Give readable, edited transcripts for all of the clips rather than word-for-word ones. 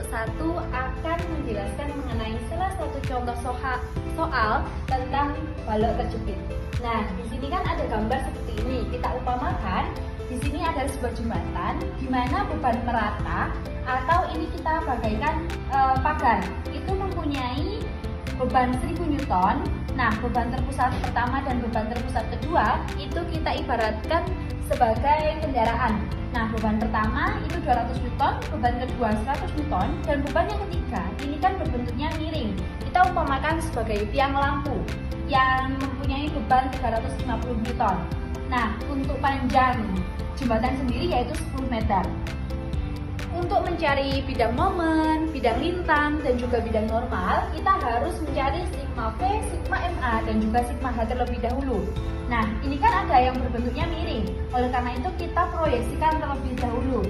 persatu akan menjelaskan mengenai salah satu contoh soal tentang balok terjepit. Nah, di sini kan ada gambar seperti ini. Kita upamakan di sini ada sebuah jembatan di mana beban merata atau ini kita bagaikan pagar. Itu mempunyai beban 1000 Newton. Nah, beban terpusat pertama dan beban terpusat kedua itu kita ibaratkan sebagai kendaraan. Nah, beban pertama itu 200 Newton, beban kedua 100 Newton, dan beban yang ketiga ini kan berbentuknya miring. Kita umpamakan sebagai tiang lampu yang mempunyai beban 350 Newton. Nah, untuk panjang jembatan sendiri yaitu 10 meter. Untuk mencari bidang momen, bidang lintang, dan juga bidang normal, kita harus mencari sigma V, sigma MA, dan juga sigma H terlebih dahulu. Nah, ini kan ada yang berbentuknya miring. Oleh karena itu, kita proyeksikan terlebih dahulu.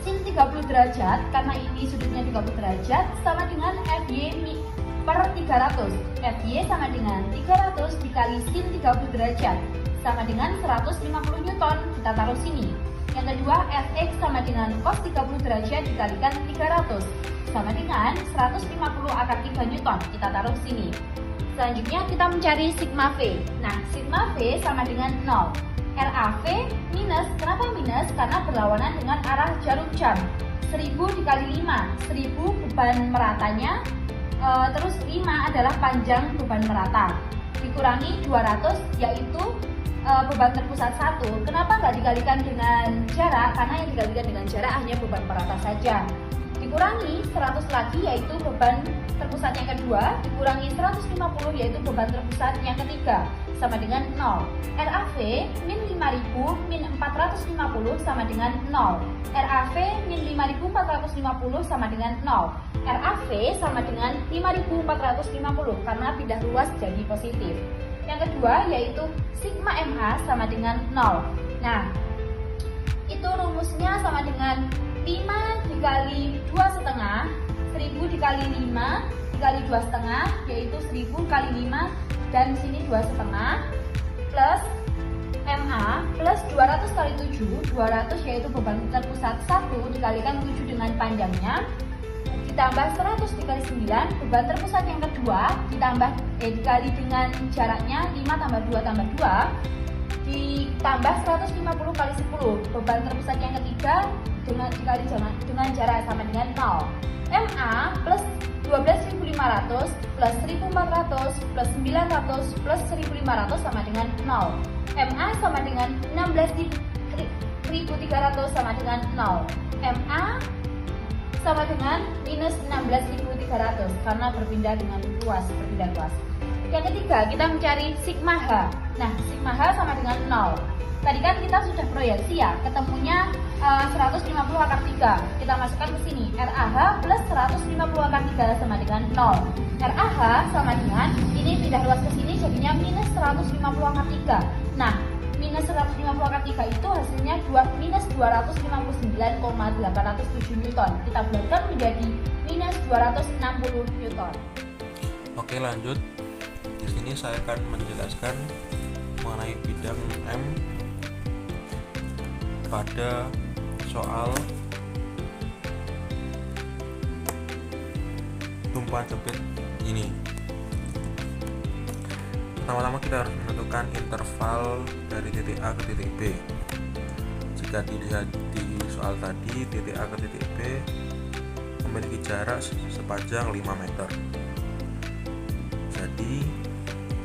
Sin 30 derajat, karena ini sudutnya 30 derajat, sama dengan FY per 300. FY sama dengan 300 dikali sin 30 derajat, sama dengan 150 Newton. Kita taruh sini. Yang kedua, Fx sama dengan cos 30 derajat dikalikan 300 sama dengan 150 akar 3 Newton. Kita taruh sini. Selanjutnya kita mencari sigma V. Nah, sigma V sama dengan 0. RAV minus, kenapa minus? Karena berlawanan dengan arah jarum jam. 1000 dikali 5, 1000 beban meratanya, terus 5 adalah panjang beban merata. Dikurangi 200 yaitu beban terpusat 1. Kenapa nggak dikalikan dengan jarak? Karena yang dikalikan dengan jarak hanya beban merata saja. Dikurangi 100 lagi yaitu beban terpusat yang kedua, dikurangi 150 yaitu beban terpusat yang ketiga, sama dengan 0. RAV min 5000 min 450 sama dengan 0. RAV min 5450 sama dengan 0. RAV sama dengan 5450 karena pindah ruas jadi positif. Yang kedua yaitu sigma MA sama dengan 0. Nah, itu rumusnya sama dengan 5 dikali 2,5, 1000 dikali 5 dikali 2,5 yaitu 1000 kali 5 dan sini 2,5 plus MA plus 200 kali 7, 200 yaitu beban terpusat 1 dikalikan 7 dengan panjangnya, ditambah 100 dikali 9, beban terpusat yang kedua dikali dengan jaraknya 5 tambah 2 tambah 2, ditambah 150 kali 10, beban terpusat yang ketiga dikali dengan jarak sama dengan 0. MA plus 12.500 plus 1.400 plus 900 plus 1.500 sama dengan 0. MA sama dengan 16.300 sama dengan 0. MA sama dengan minus 16.300 karena berpindah ruas. Yang ketiga, kita mencari sigma H. Nah, sigma H sama dengan 0. Tadi kan kita sudah proyeksi ya, ketemunya 150 akar 3. Kita masukkan ke sini. RAH plus 150 akar 3 sama dengan 0. RAH sama dengan, ini pindah ruas ke sini jadinya minus 150 akar 3. Nah, minus 150 akar 3 itu hasilnya minus 259,807 Newton. Kita bulatkan menjadi minus 260 Newton. Oke, lanjut. Di sini saya akan menjelaskan mengenai bidang M pada soal tumpahan jepit ini. Pertama-tama kita harus menentukan interval dari titik A ke titik B. Jika dilihat di soal tadi, titik A ke titik B memiliki jarak sepanjang 5 meter. Jadi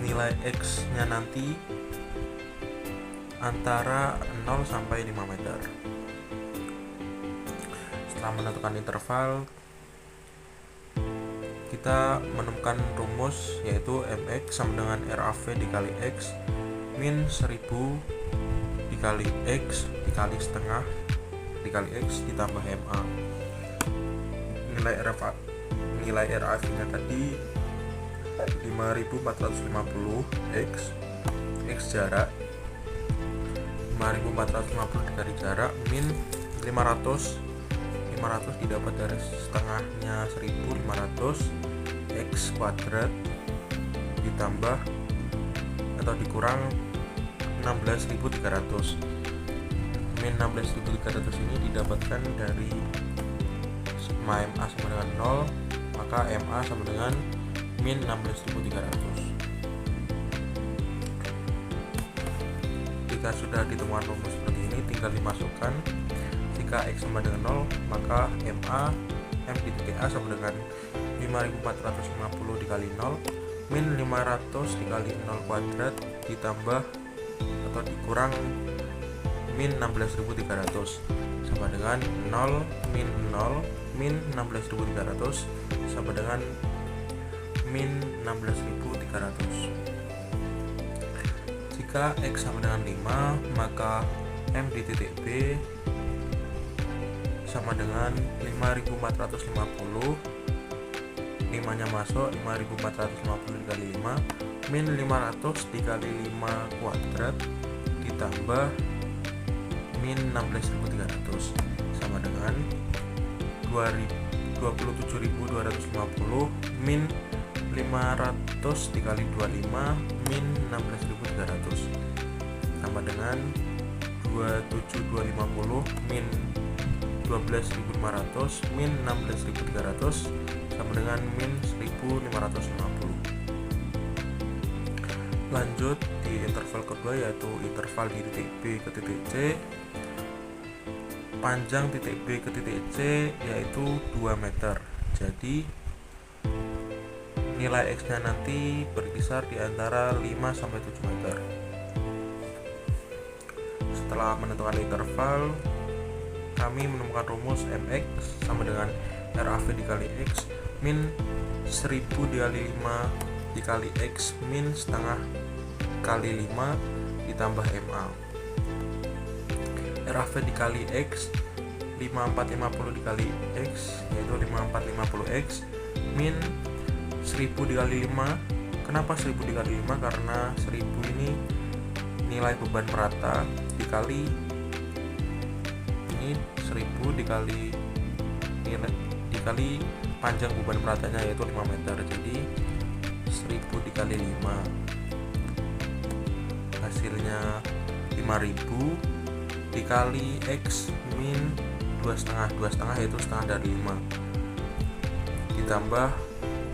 nilai X nya nanti antara 0 sampai 5 meter. Setelah menentukan interval, kita menemukan rumus yaitu MX sama dengan RAV dikali X min 1000 dikali X dikali setengah dikali X ditambah MA. Nilai RAV nya tadi 5450 X jarak 5450 dikali jarak min 500 didapat dari setengahnya 1500 X kuadrat ditambah atau dikurang 16.300. Min 16.300 ini didapatkan dari MA sama dengan 0, maka MA sama dengan min 16.300. Jika sudah ditemukan rumus seperti ini, tinggal dimasukkan. Jika X sama dengan 0, maka MA M di titik A sama dengan 5450 dikali 0 min 500 dikali 0 kuadrat ditambah atau dikurang min 16.300 sama dengan 0 min 0 min 16.300 sama dengan min 16.300. Jika X sama dengan 5, maka M di titik B sama dengan 5450, 5 nya masuk, 5450 dikali 5 min 500 dikali 5 kuadrat ditambah min 16.300 sama dengan 27.250 min 500 dikali 25 min 16.300 sama dengan 27.250 min 12.500 min 16.300 sama dengan min 1.550. Lanjut di interval kedua, yaitu interval di titik B ke titik C. Panjang titik B ke titik C yaitu 2 meter. Jadi nilai X nya nanti berkisar di antara 5 sampai 7 meter. Setelah menentukan interval, kami menemukan rumus MX sama dengan RAV dikali X min 1000 dikali 5 dikali X min setengah kali 5 ditambah MA. RAV dikali X 5450 dikali X yaitu 5450X min 1000 dikali 5. Kenapa 1000 dikali 5? Karena 1000 ini nilai beban merata dikali ini 1000 dikali panjang beban meratanya yaitu 5 meter. Jadi 1000 dikali 5 hasilnya 5000 dikali X min 2,5 yaitu setengah dari 5 ditambah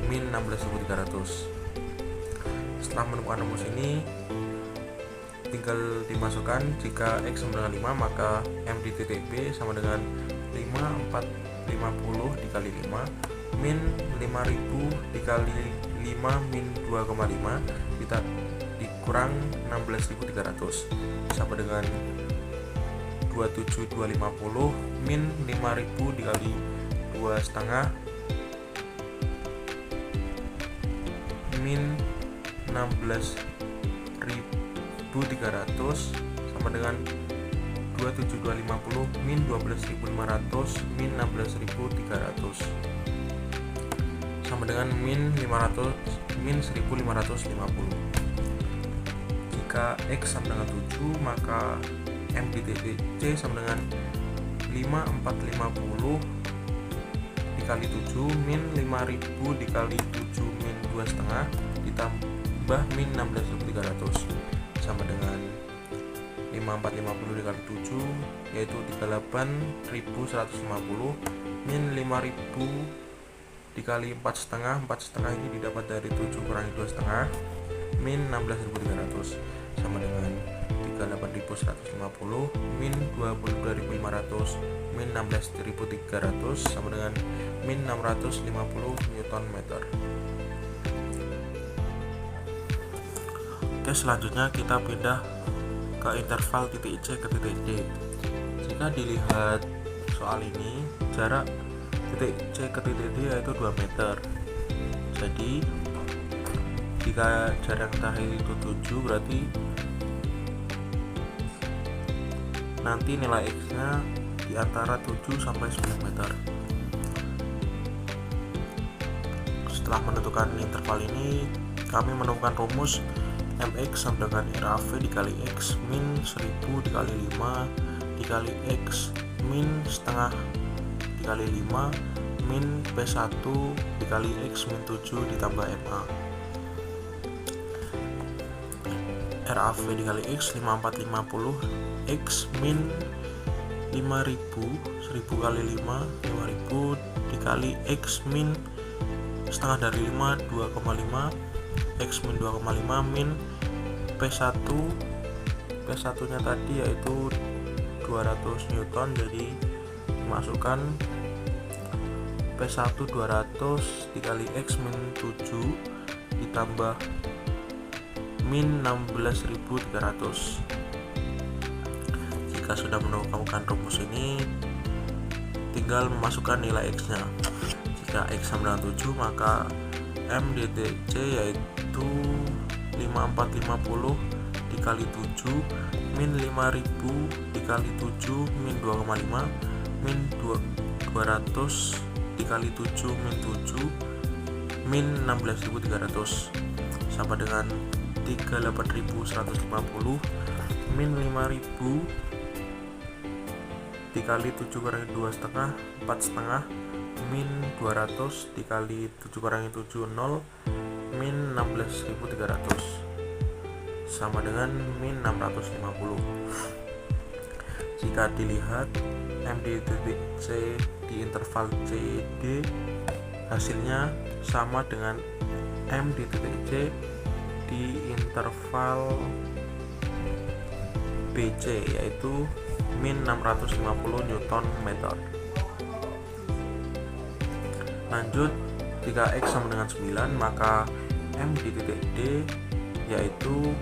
min 16.300. Setelah menemukan rumus ini, tinggal dimasukkan. Jika X sama dengan 5, maka M di titik B sama dengan 5450 dikali 5 min 5000 dikali 5 min 2,5 kita dikurang 16.300 sama dengan 27.250 min 5000 dikali 2,5 min 16.300 sama dengan 27.250 min 12.500 min 16.300 sama dengan min 1.550. Jika X sama dengan 7, maka M di titik C sama dengan 5450 dikali 7 min 5000 dikali 7 min 2,5 ditambah min 16.300 sama dengan 5450 dikali 7 yaitu 38.150 min 5000 dikali 4,5 ini didapat dari 7 kurangi 2,5 min 16.300 sama dengan 38.150 min 22.500 min 16.300 sama dengan min 650 Newton meter. Oke, selanjutnya kita pindah ke interval titik C ke titik D. Jika dilihat soal ini, jarak titik C ke titik D yaitu 2 meter. Jadi jika jarak terakhir itu 7, berarti nanti nilai X nya di antara 7 sampai 10 meter. Setelah menentukan interval ini, kami menemukan rumus MX sama dengan RAV dikali X min 1000 dikali 5 dikali X min setengah dikali 5 min P1 dikali X min 7 ditambah MA. RAV dikali X 5450 X min 5000 1000 kali 5 5000 dikali X min setengah dari 5 2,5, X min 2,5 min P1 nya tadi yaitu 200 Newton, jadi masukkan P1 200 dikali X min 7 ditambah min 16.300. Jika sudah menemukan rumus ini, tinggal memasukkan nilai X nya. Jika X sama dengan 7, maka M titik C yaitu 5450 dikali 7 min 5000 dikali 7 min 2,5 min 200 dikali 7 min 7 min 16.300 sama dengan 38.150 min 5000 dikali 7 kurangi 2,5 4,5 min 200 dikali 7 kurangi 7 0 min 16.300 sama dengan min 650. Jika dilihat M di titik C di interval CD, hasilnya sama dengan M di titik C di interval BC, yaitu min 650 Newton meter. Lanjut, jika X sama dengan 9, maka M di titik D yaitu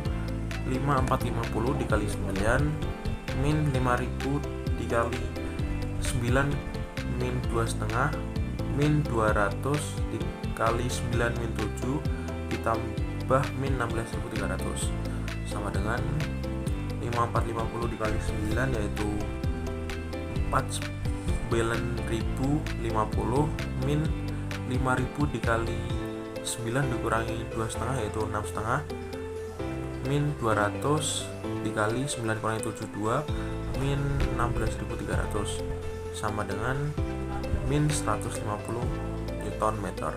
5450 dikali 9 min 5000 dikali 9 min 2,5 min 200 dikali 9 min 7 ditambah min 16.300 sama dengan 5450 dikali 9 yaitu 4.9.050 min 5000 dikali 9 dikurangi 2,5 yaitu 6,5 min 200 dikali 9 kurangi 72 min 16.300 sama dengan min 150 Newton meter.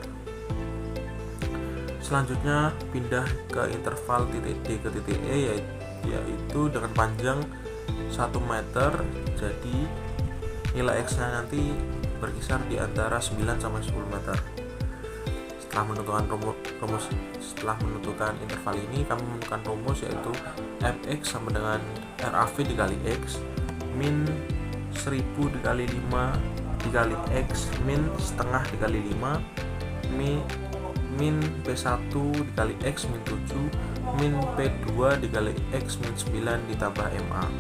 Selanjutnya pindah ke interval titik D ke titik E, yaitu dengan panjang 1 meter, jadi nilai X nya nanti berkisar di antara 9 sampai 10 meter. Setelah menentukan interval ini, kami menemukan rumus yaitu Fx sama dengan RAV dikali X min 1000 dikali 5 dikali X min setengah dikali 5 min P1 dikali X min 7 min P2 dikali X min 9 ditambah MA.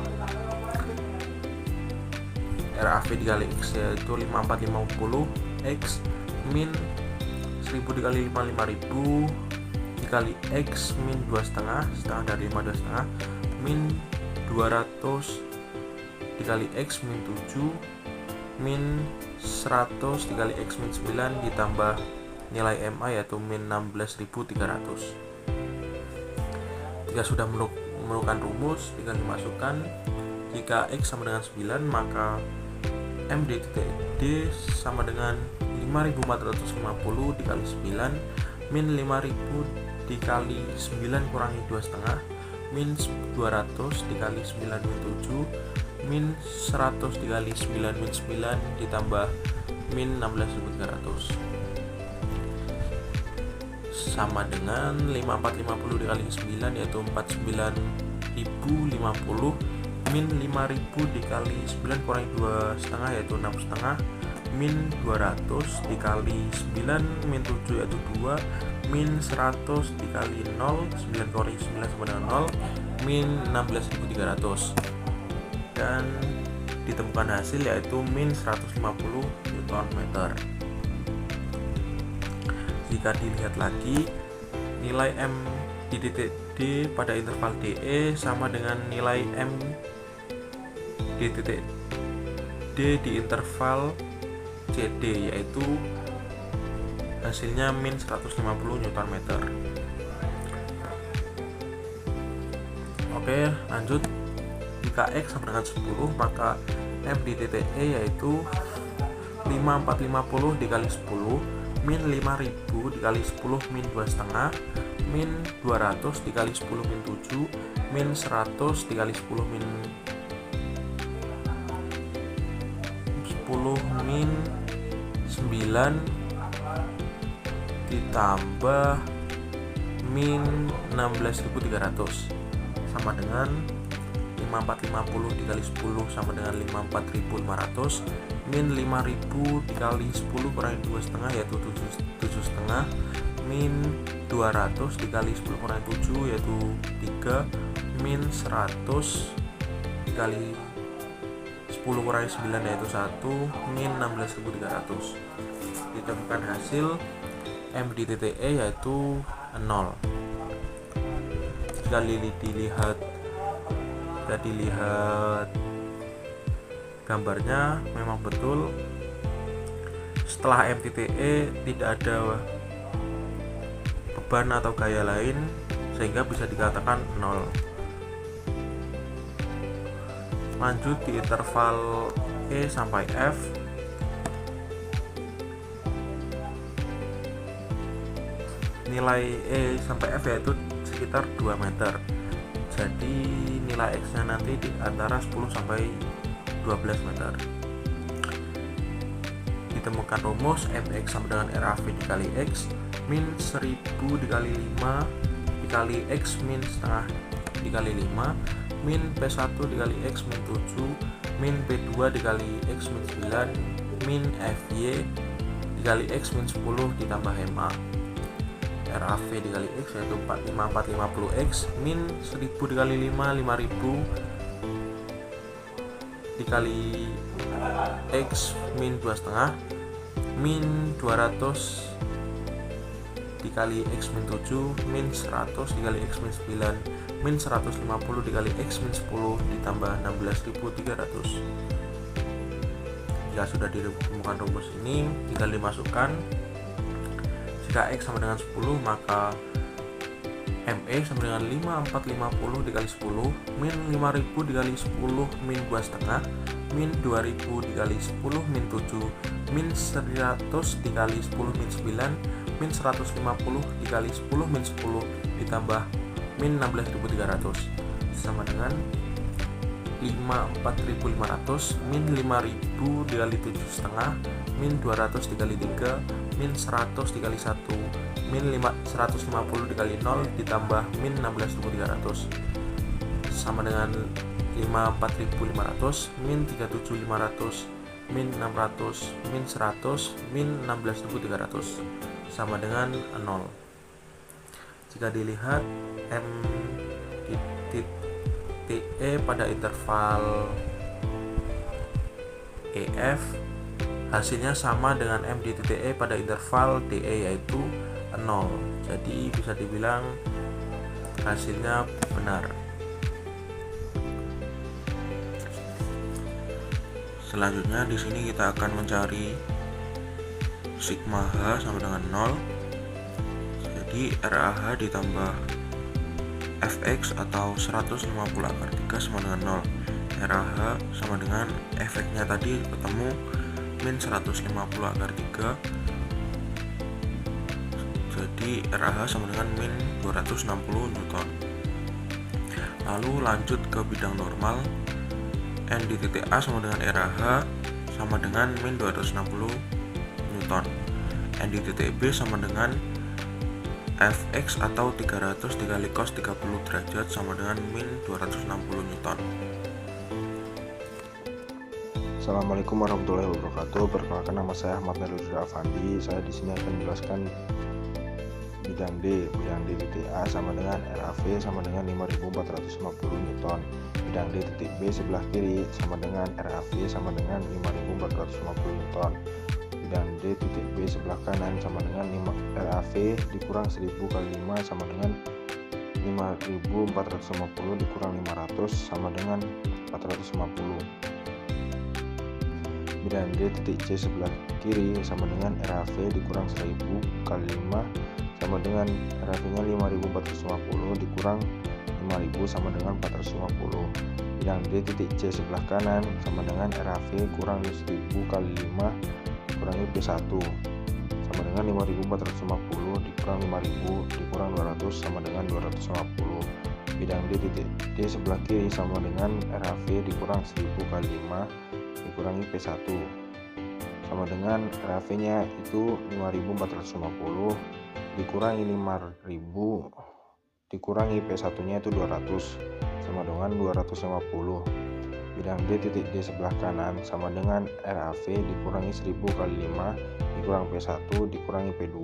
RAV dikali X yaitu 5450 X min 1000 dikali 5 5000 dikali X min 2,5 setengah dari 5 2,5 min 200 dikali X min 7 min 100 dikali X min 9 ditambah nilai MA yaitu min 16.300. Jika sudah menemukan rumus, tinggal dimasukkan. Jika X sama dengan 9, maka M di titik D sama dengan 5450 dikali 9 min 5000 dikali 9 kurangi 2,5 min 200 dikali 9 min 7 min 100 dikali 9 min 9 ditambah min 16.300 sama dengan 5450 dikali 9 yaitu 49.050 min 5000 dikali 9 kurangi 2,5 yaitu 6,5 min 200 dikali 9 min 7 yaitu 2 min 100 dikali 0 9 kurangi 9 sama dengan 0 min 16.300 dan ditemukan hasil yaitu min 150 Newton meter. Jika dilihat lagi, nilai M di titik D pada interval DE sama dengan nilai M di titik D di interval CD, yaitu hasilnya min 150 Newton meter. Oke, lanjut. Jika X sama dengan 10, maka M di titik E yaitu 5450 dikali 10 min 5000 dikali 10 min 2,5 min 200 dikali 10 min 7 min 100 dikali 10 min 10 min ditambah min 16.300 sama dengan 5450 dikali 10 sama dengan 54.500 min 5.000 dikali 10 kurangi 2,5 yaitu 7,5 min 200 dikali 10 kurangi 7 yaitu 3 min 100 dikali 10 kurangi 9 yaitu 1 min 16.300. Ditemukan hasil M di titik E yaitu 0. Jika dilihat gambarnya memang betul setelah M titik E tidak ada beban atau gaya lain sehingga bisa dikatakan 0. Lanjut di interval E sampai F. Nilai E sampai F yaitu sekitar 2 meter. Jadi nilai X nya nanti di antara 10 sampai 12 meter. Ditemukan rumus Mx sama dengan RAV dikali X min 1000 dikali 5 dikali X min setengah dikali 5 min P1 dikali X min 7 min P2 dikali X min 9 min Fy dikali X min 10 ditambah MA. RAV dikali X yaitu 45450X min 1000 dikali 5 5000 dikali X min 2,5 min 200 dikali X min 7 min 100 dikali X min 9 min 150 dikali X min 10 ditambah 16.300. Jika sudah ditemukan rumus ini tinggal dimasukkan. Jika X sama dengan 10 maka ME sama dengan 5450 dikali 10 min 5000 dikali 10 min 2,5 min 2000 dikali 10 min 7 min 100 dikali 10 min 9 min 150 dikali 10 min 10 ditambah min 16.300 sama dengan 54.500 min 5000 dikali 7,5 min 200 dikali 3 min 100 dikali 1 min 150 dikali 0 ditambah min 16.300 sama dengan 54.500 min 37.500 min 600 min 100 min 16.300 sama dengan 0. Jika dilihat M titik E pada interval EF hasilnya sama dengan M di titik E pada interval DE yaitu 0. Jadi bisa dibilang hasilnya benar. Selanjutnya di sini kita akan mencari sigma H sama dengan 0. Jadi RAH ditambah Fx atau 150 akar 3 sama dengan 0. RAH sama dengan efeknya tadi ketemu min 150 akar 3. Jadi RAH sama dengan min 260 Newton. Lalu lanjut ke bidang normal. N di titik A sama dengan RAH sama dengan min 260 Newton. N di titik B sama dengan Fx atau 300 dikali cos 30 derajat sama dengan min 260 Newton. Assalamualaikum warahmatullahi wabarakatuh. Perkenalkan, nama saya Ahmad Nurul Afandi. Saya di sini akan menjelaskan bidang D. Bidang D titik A sama dengan RAV sama dengan 5450 Newton. Bidang D titik B sebelah kiri sama dengan RAV sama dengan 5450 Newton. Bidang D titik B sebelah kanan sama dengan RAV dikurang 1000 kali 5 sama dengan 5450 dikurang 500 sama dengan 450. Bidang D titik C sebelah kiri sama dengan RAV dikurang 1000 kali 5 sama dengan RAV nya 5450 dikurang 5000 sama dengan 450. Bidang D titik C sebelah kanan sama dengan RAV kurang 1000 kali 5 dikurangi P1 sama dengan 5450 dikurang 5000 dikurang 200 sama dengan 250. Bidang D titik D sebelah kiri sama dengan RAV dikurang 1000 kali 5 dikurangi P1. sama dengan RAV nya itu 5.450 dikurangi 5.000 dikurangi P1 nya itu 200 sama dengan 250. Bidang D titik D sebelah kanan sama dengan RAV dikurangi 1000 kali 5 dikurang P1 dikurangi P2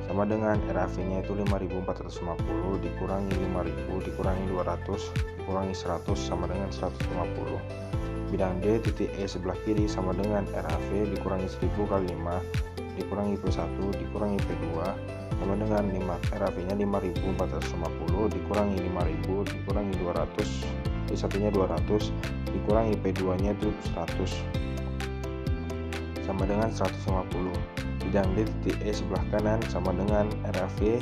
sama dengan RAV nya itu 5.450 dikurangi 5.000 dikurangi 200 dikurangi 100 sama dengan 150. Bidang D titik E sebelah kiri sama dengan RAV dikurangi 1000 kali 5 dikurangi P1 dikurangi P2 sama dengan RAV nya 5.450 dikurangi 5.000 dikurangi 200 P1 nya 200 dikurangi P2 nya itu 100 sama dengan 150. Bidang D titik E sebelah kanan sama dengan RAV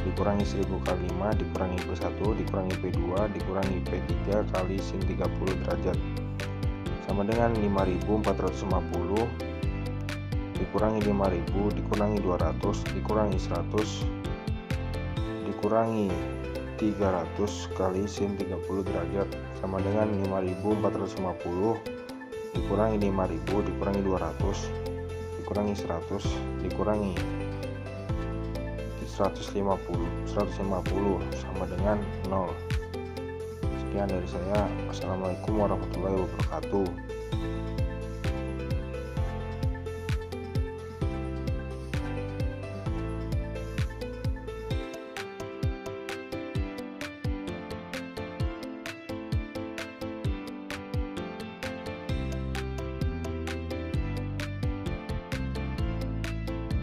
dikurangi 1000 kali 5 dikurangi P1 dikurangi P2 dikurangi P3 kali sin 30 derajat sama dengan 5.450 dikurangi 5.000 dikurangi 200 dikurangi 100 dikurangi 300 kali sin 30 derajat sama dengan 5.450 dikurangi 5.000 dikurangi 200 dikurangi 100 dikurangi 150 sama dengan 0. Sekian dari saya. Wassalamualaikum warahmatullahi wabarakatuh.